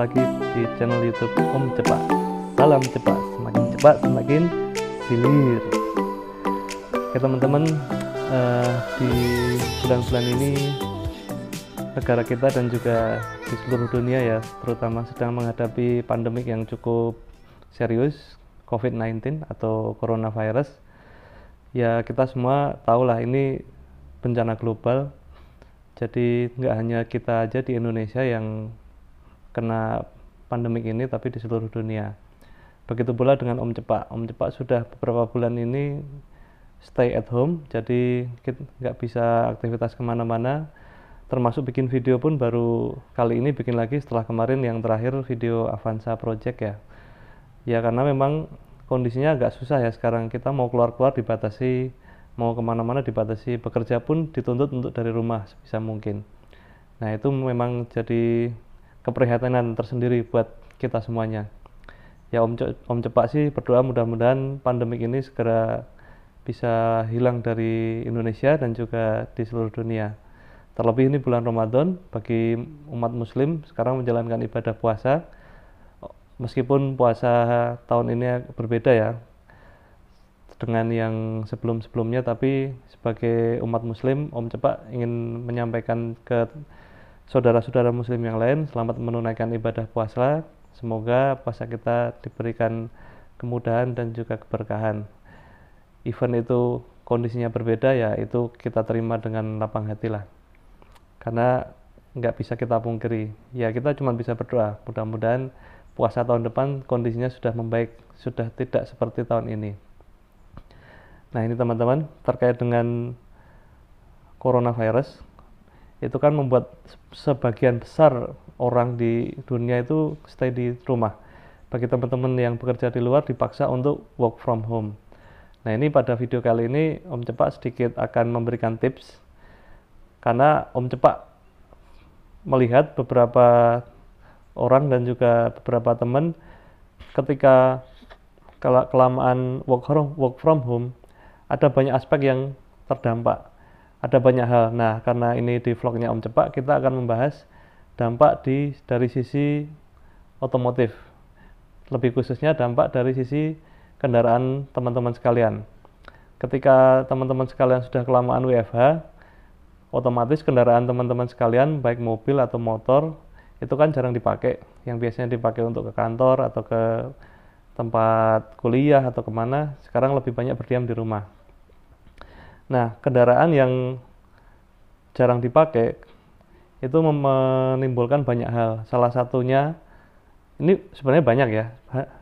lagi di channel YouTube Om Cepak. Salam cepak, semakin cepat semakin hilir. Oke teman-teman, di bulan-bulan ini negara kita dan juga di seluruh dunia ya, terutama sedang menghadapi pandemik yang cukup serius, COVID-19 atau coronavirus. Ya kita semua tahulah ini bencana global. Jadi nggak hanya kita aja di Indonesia yang kena pandemik ini, tapi di seluruh dunia. Begitu pula dengan Om Cepak. Om Cepak sudah beberapa bulan ini stay at home, jadi kita nggak bisa aktivitas kemana-mana. Termasuk bikin video pun baru kali ini bikin lagi setelah kemarin yang terakhir video Avanza Project ya. Ya karena memang kondisinya agak susah ya sekarang. Kita mau keluar-keluar dibatasi, mau kemana-mana dibatasi, bekerja pun dituntut untuk dari rumah sebisa mungkin. Nah itu memang jadi keprihatinan tersendiri buat kita semuanya. Ya Om Cepak sih berdoa mudah-mudahan pandemik ini segera bisa hilang dari Indonesia dan juga di seluruh dunia. Terlebih ini bulan Ramadan, bagi umat muslim sekarang menjalankan ibadah puasa. Meskipun puasa tahun ini berbeda ya dengan yang sebelum-sebelumnya, tapi sebagai umat muslim Om Cepak ingin menyampaikan ke saudara-saudara muslim yang lain selamat menunaikan ibadah puasa. Semoga puasa kita diberikan kemudahan dan juga keberkahan. Even itu kondisinya berbeda ya itu kita terima dengan lapang hati lah, karena nggak bisa kita pungkiri ya, kita cuma bisa berdoa mudah-mudahan puasa tahun depan kondisinya sudah membaik, sudah tidak seperti tahun ini. Nah ini teman-teman, terkait dengan coronavirus, itu kan membuat sebagian besar orang di dunia itu stay di rumah. Bagi teman-teman yang bekerja di luar dipaksa untuk work from home. Nah ini pada video kali ini Om Cepak sedikit akan memberikan tips, karena Om Cepak melihat beberapa orang dan juga beberapa teman ketika kelamaan work from home, ada banyak aspek yang terdampak, ada banyak hal. Nah karena ini di vlognya Om Cepak, kita akan membahas dampak dari sisi otomotif, lebih khususnya dampak dari sisi kendaraan teman-teman sekalian. Ketika teman-teman sekalian sudah kelamaan WFH, otomatis kendaraan teman-teman sekalian baik mobil atau motor itu kan jarang dipakai. Yang biasanya dipakai untuk ke kantor atau ke tempat kuliah atau kemana, sekarang lebih banyak berdiam di rumah. Nah kendaraan yang jarang dipakai itu menimbulkan banyak hal. Salah satunya, ini sebenarnya banyak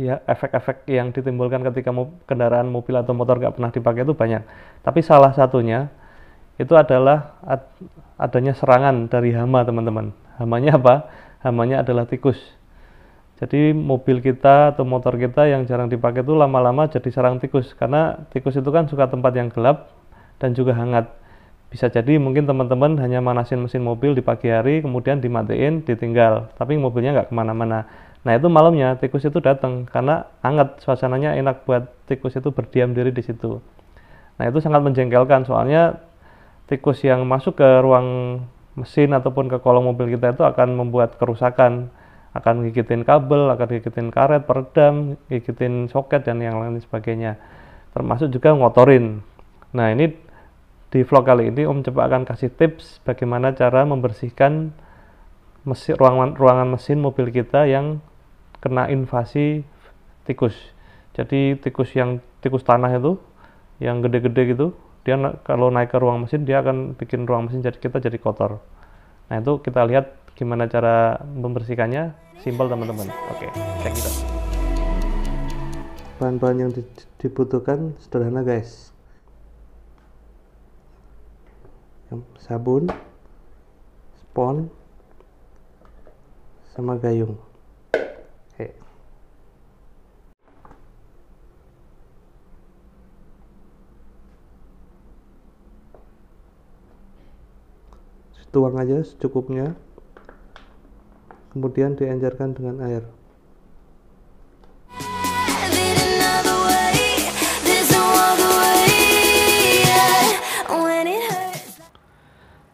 ya efek-efek yang ditimbulkan ketika kendaraan mobil atau motor nggak pernah dipakai itu banyak. Tapi salah satunya itu adalah adanya serangan dari hama teman-teman. Hamanya apa? Hamanya adalah tikus. Jadi mobil kita atau motor kita yang jarang dipakai itu lama-lama jadi sarang tikus, karena tikus itu kan suka tempat yang gelap dan juga hangat. Bisa jadi mungkin teman-teman hanya manasin mesin mobil di pagi hari, kemudian dimatiin, ditinggal, tapi mobilnya nggak kemana-mana. Nah itu malamnya tikus itu datang, karena hangat, suasananya enak buat tikus itu berdiam diri di situ. Nah itu sangat menjengkelkan, soalnya tikus yang masuk ke ruang mesin ataupun ke kolong mobil kita itu akan membuat kerusakan, akan gigitin kabel, akan gigitin karet peredam, gigitin soket dan yang lain sebagainya, termasuk juga ngotorin. Nah ini di vlog kali ini Om Cepak akan kasih tips bagaimana cara membersihkan ruangan mesin mobil kita yang kena invasi tikus. Jadi tikus tanah itu yang gede-gede gitu, dia kalau naik ke ruang mesin dia akan bikin ruang mesin kita jadi kotor. Nah itu kita lihat gimana cara membersihkannya, simpel teman-teman. Oke, cek kita. Bahan-bahan yang dibutuhkan sederhana guys. Sabun, spons, sama gayung. Oke. Tuang aja secukupnya, kemudian diencerkan dengan air.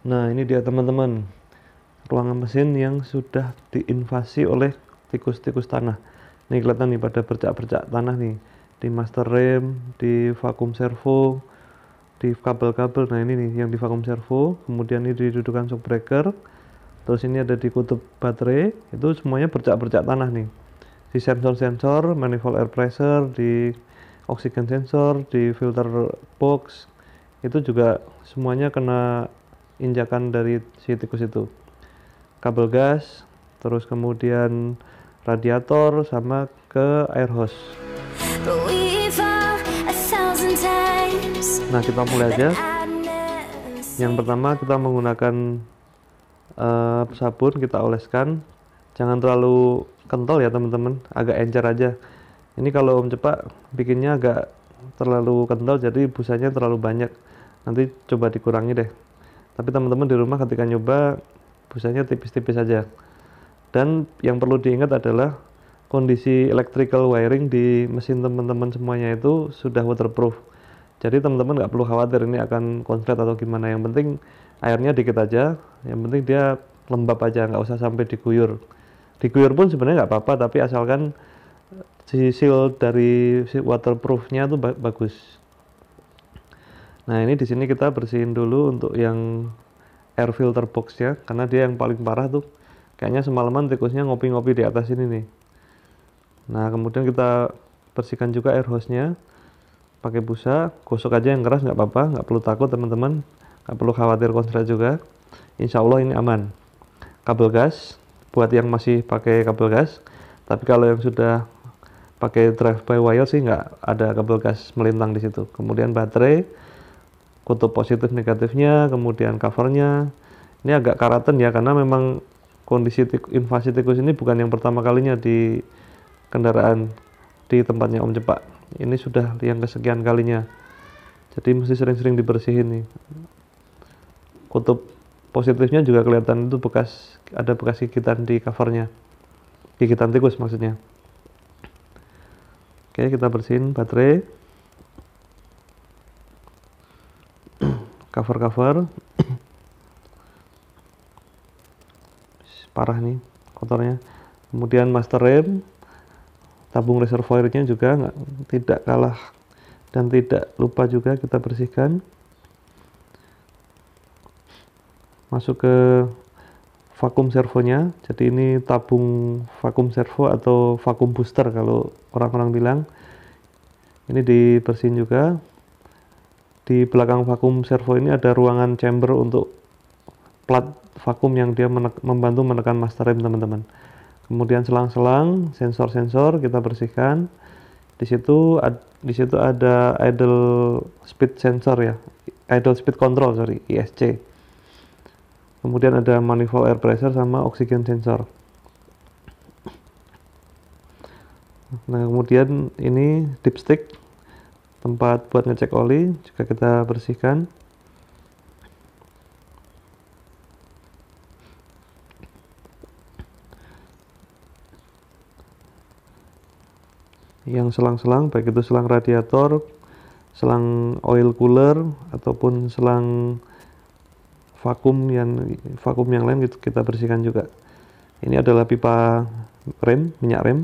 Nah ini dia teman-teman, ruangan mesin yang sudah diinvasi oleh tikus-tikus tanah. Nih kelihatan nih pada bercak-bercak tanah nih di master rem, di vakum servo, di kabel-kabel. Nah ini nih yang di vakum servo, kemudian ini di dudukan shock breaker, terus ini ada di kutub baterai, itu semuanya bercak-bercak tanah nih. Di sensor-sensor, manifold air pressure, di oxygen sensor, di filter box, itu juga semuanya kena injakan dari si tikus itu. Kabel gas, terus kemudian radiator sama ke air hose. Nah kita mulai aja. Yang pertama kita menggunakan sabun, kita oleskan. Jangan terlalu kental ya teman-teman, agak encer aja. Ini kalau Om Cepak bikinnya agak terlalu kental, jadi busanya terlalu banyak. Nanti coba dikurangi deh. Tapi teman-teman di rumah ketika nyoba, busanya tipis-tipis aja. Dan yang perlu diingat adalah kondisi electrical wiring di mesin teman-teman semuanya itu sudah waterproof. Jadi teman-teman nggak perlu khawatir ini akan konslet atau gimana. Yang penting airnya dikit aja, yang penting dia lembab aja, nggak usah sampai diguyur. Diguyur pun sebenarnya nggak apa-apa, tapi asalkan si seal dari si waterproofnya tuh bagus. Nah ini di sini kita bersihin dulu untuk yang air filter box ya, karena dia yang paling parah tuh. Kayaknya semalaman tikusnya ngopi-ngopi di atas ini nih. Nah kemudian kita bersihkan juga air hose-nya pakai busa, gosok aja yang keras, nggak apa-apa, nggak perlu takut teman-teman, nggak perlu khawatir konslet juga. Insya Allah ini aman. Kabel gas buat yang masih pakai kabel gas, tapi kalau yang sudah pakai drive by wire sih nggak ada kabel gas melintang di situ. Kemudian baterai, kutub positif negatifnya, kemudian covernya. Ini agak karatan ya, karena memang kondisi invasi tikus ini bukan yang pertama kalinya di kendaraan di tempatnya Om Cepak. Ini sudah yang kesekian kalinya, jadi mesti sering-sering dibersihin nih. Kutub positifnya juga kelihatan itu ada bekas gigitan di covernya, gigitan tikus maksudnya. Oke, kita bersihin baterai, cover parah nih kotornya. Kemudian master rem, tabung reservoirnya juga tidak kalah dan tidak lupa juga kita bersihkan. Masuk ke vakum servonya, jadi ini tabung vakum servo atau vakum booster kalau orang-orang bilang. Ini dibersihin juga. Di belakang vakum servo ini ada ruangan chamber untuk plat vakum yang dia membantu menekan master rem teman-teman. Kemudian selang-selang sensor-sensor kita bersihkan. Di situ ada idle speed sensor ya, idle speed control sorry, ISC. Kemudian ada manifold air pressure sama oxygen sensor. Nah kemudian ini dipstick, tempat buat ngecek oli, juga kita bersihkan. Yang selang-selang, baik itu selang radiator, selang oil cooler, ataupun selang vakum yang lain kita bersihkan juga. Ini adalah pipa rem, minyak rem,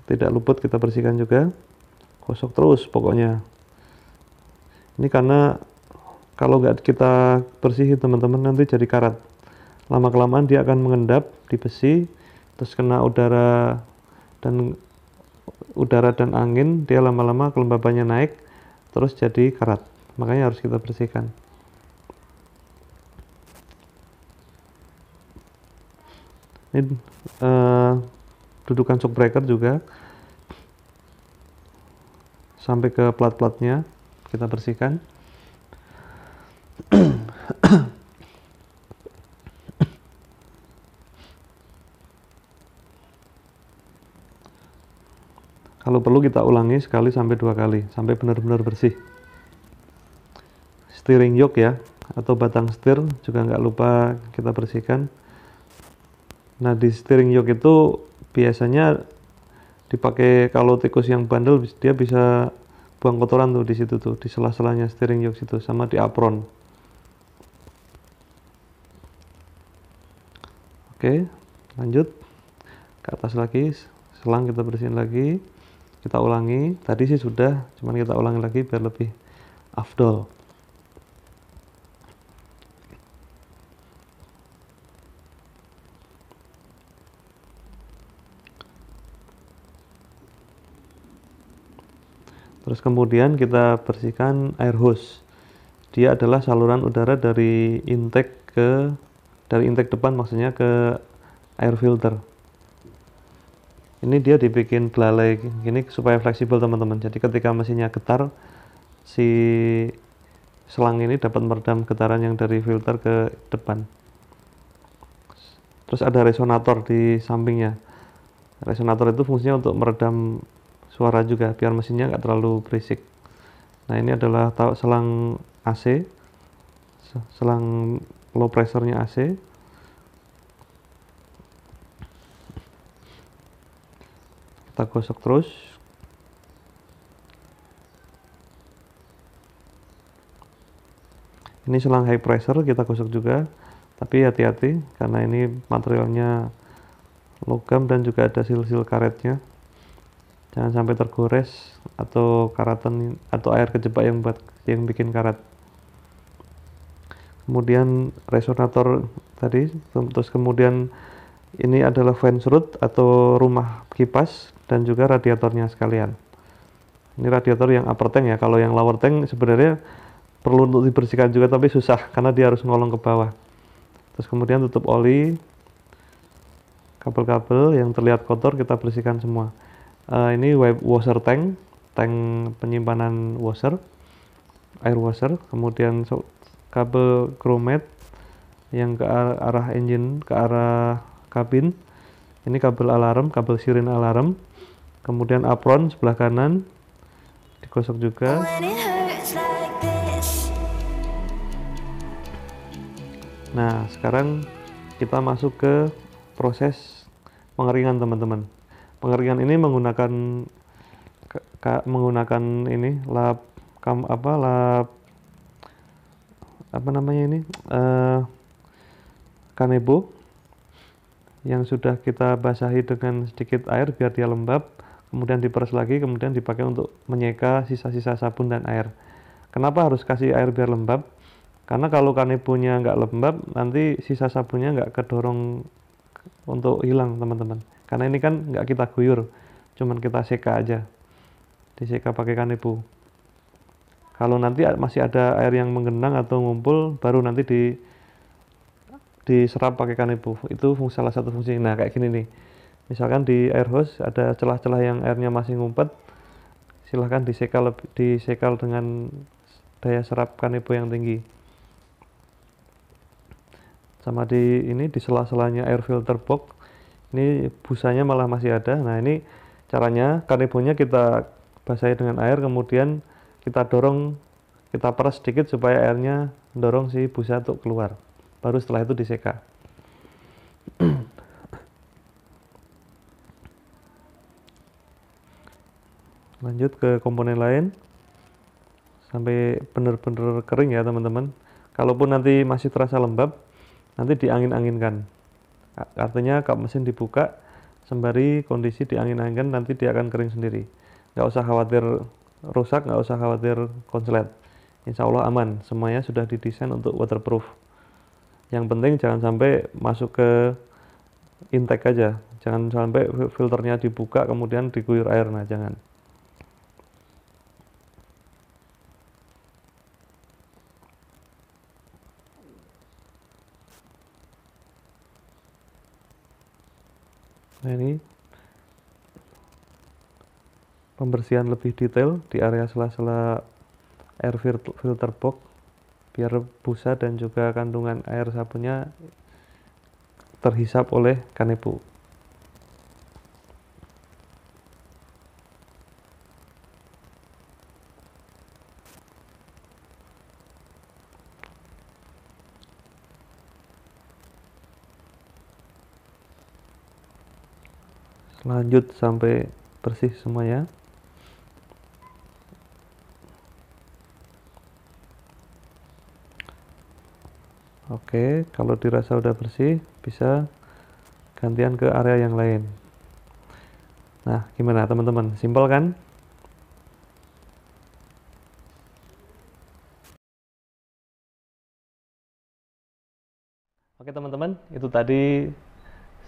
tidak luput kita bersihkan juga. Gosok terus pokoknya. Ini karena kalau nggak kita bersihin teman-teman nanti jadi karat. Lama kelamaan dia akan mengendap di besi, terus kena udara dan angin, dia lama-lama kelembabannya naik, terus jadi karat. Makanya harus kita bersihkan. Ini dudukan shock breaker juga sampai ke plat-platnya kita bersihkan. Kalau perlu kita ulangi sekali sampai 2 kali sampai benar-benar bersih. Steering yoke ya, atau batang setir juga nggak lupa kita bersihkan. Nah di steering yoke itu biasanya dipakai kalau tikus yang bandel, dia bisa buang kotoran tuh di situ tuh, di sela-selanya steering yoke situ, sama di apron. Oke, lanjut. ke atas lagi, selang kita bersihin lagi, kita ulangi. Tadi sih sudah, cuman kita ulangi lagi biar lebih afdol. Terus kemudian kita bersihkan air hose. Dia adalah saluran udara dari intake depan, maksudnya ke air filter. Ini dia dibikin belalai gini supaya fleksibel teman-teman. Jadi ketika mesinnya getar, si selang ini dapat meredam getaran yang dari filter ke depan. Terus ada resonator di sampingnya. Resonator itu fungsinya untuk meredam suara juga, biar mesinnya nggak terlalu berisik. Nah, ini adalah selang AC, selang low pressure-nya AC. Kita gosok terus. Ini selang high pressure, kita gosok juga, tapi hati-hati karena ini materialnya logam dan juga ada sil-sil karetnya. Jangan sampai tergores atau karatan atau air kejebak yang bikin karat. Kemudian resonator tadi, terus kemudian ini adalah vent root atau rumah kipas dan juga radiatornya sekalian. Ini radiator yang upper tank ya. Kalau yang lower tank sebenarnya perlu untuk dibersihkan juga, tapi susah karena dia harus ngolong ke bawah. Terus kemudian tutup oli, kabel-kabel yang terlihat kotor kita bersihkan semua. Ini washer tank penyimpanan washer, air washer. Kemudian kabel grommet yang ke arah engine, ke arah kabin. Ini kabel alarm, kabel sirin alarm. Kemudian apron sebelah kanan digosok juga. Nah, sekarang kita masuk ke proses pengeringan teman-teman. Pengeringan ini menggunakan ini lap kanebo yang sudah kita basahi dengan sedikit air biar dia lembab, kemudian diperes lagi, kemudian dipakai untuk menyeka sisa-sisa sabun dan air. Kenapa harus kasih air biar lembab? Karena kalau kanebonya nggak lembab, nanti sisa sabunnya nggak kedorong untuk hilang teman-teman. Karena ini kan nggak kita guyur, cuman kita seka aja, diseka pakai kanebo. Kalau nanti masih ada air yang menggenang atau ngumpul, baru nanti diserap pakai kanebo. Itu salah satu fungsi. Nah, kayak gini nih. Misalkan di air hose ada celah-celah yang airnya masih ngumpet, silahkan disekal dengan daya serap kanebo yang tinggi. Sama di sela-selanya air filter box, ini busanya malah masih ada. Nah, ini caranya, kanebonya kita basahi dengan air, kemudian kita dorong, kita peras sedikit supaya airnya dorong si busa untuk keluar. Baru setelah itu diseka. Lanjut ke komponen lain sampai benar-benar kering ya teman-teman. Kalaupun nanti masih terasa lembab, nanti diangin-anginkan. Artinya kap mesin dibuka sembari kondisi diangin-anginkan, nanti dia akan kering sendiri. Nggak usah khawatir rusak, nggak usah khawatir konslet. Insya Allah aman, semuanya sudah didesain untuk waterproof. Yang penting jangan sampai masuk ke intake aja, jangan sampai filternya dibuka kemudian diguyur air, nah jangan. Nah, ini pembersihan lebih detail di area sela-sela air filter box biar busa dan juga kandungan air sabunnya terhisap oleh kanebo. Lanjut sampai bersih semuanya. Oke, kalau dirasa udah bersih, bisa gantian ke area yang lain. Nah, gimana teman-teman? Simpel kan? Oke teman-teman, itu tadi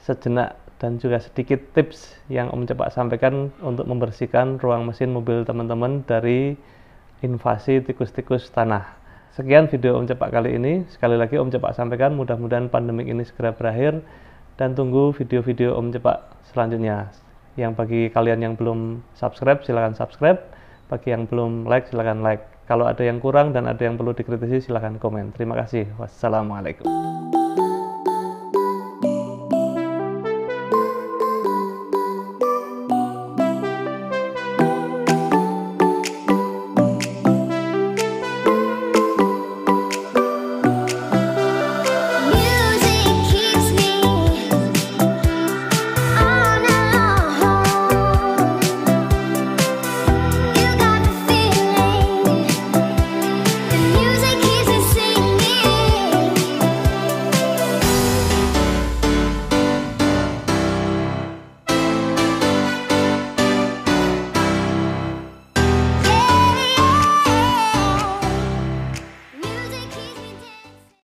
sejenak dan juga sedikit tips yang Om Cepak sampaikan untuk membersihkan ruang mesin mobil teman-teman dari invasi tikus-tikus tanah. Sekian video Om Cepak kali ini. Sekali lagi Om Cepak sampaikan mudah-mudahan pandemik ini segera berakhir, dan tunggu video-video Om Cepak selanjutnya. Yang bagi kalian yang belum subscribe, silahkan subscribe. Bagi yang belum like, silahkan like. Kalau ada yang kurang dan ada yang perlu dikritisi, silahkan komen. Terima kasih. Wassalamualaikum.